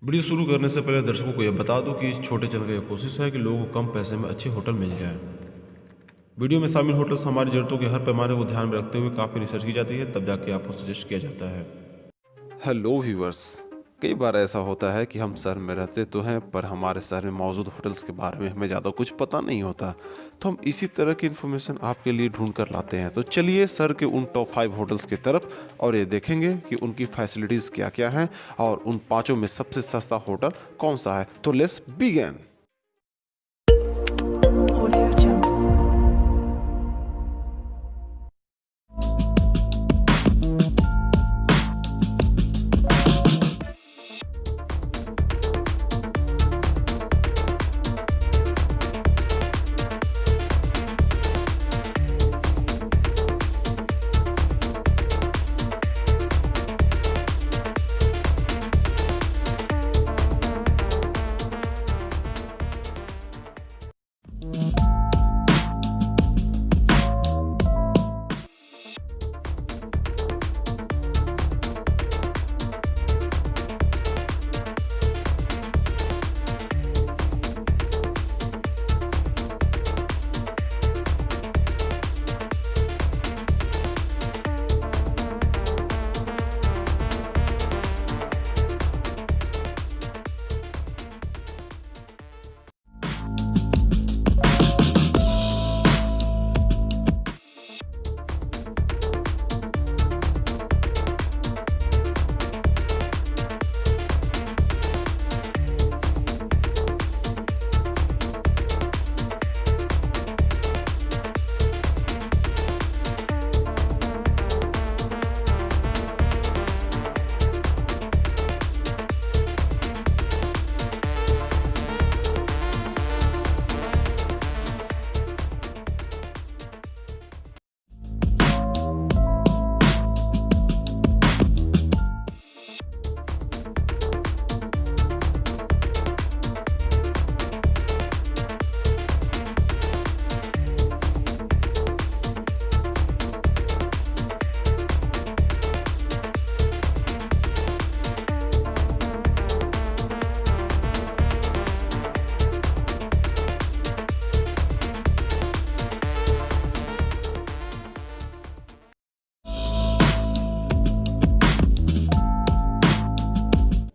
Video शुरू करने से पहले दर्शकों को यह बता दूं कि इस छोटे चैनल की यह कोशिश है कि लोगों को कम पैसे में अच्छे होटल मिल जाए। वीडियो में शामिल होटल्स हमारी ज़रूरतों के हर पैमाने को ध्यान में रखते हुए काफ़ी रिसर्च की जाती है, तब जाके आपको सजेस्ट किया जाता है। हेलो व्यूवर्स, कई बार ऐसा होता है कि हम शहर में रहते तो हैं पर हमारे शहर में मौजूद होटल्स के बारे में हमें ज़्यादा कुछ पता नहीं होता। तो हम इसी तरह की इन्फॉर्मेशन आपके लिए ढूंढ कर लाते हैं। तो चलिए शहर के उन टॉप 5 होटल्स की तरफ और ये देखेंगे कि उनकी फैसिलिटीज़ क्या क्या हैं और उन पाँचों में सबसे सस्ता होटल कौन सा है। तो लेट्स बिगिन।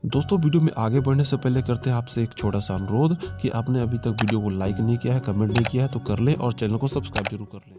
दोस्तों, वीडियो में आगे बढ़ने से पहले करते हैं आपसे एक छोटा सा अनुरोध कि आपने अभी तक वीडियो को लाइक नहीं किया है, कमेंट नहीं किया है तो कर लें और चैनल को सब्सक्राइब जरूर कर लें।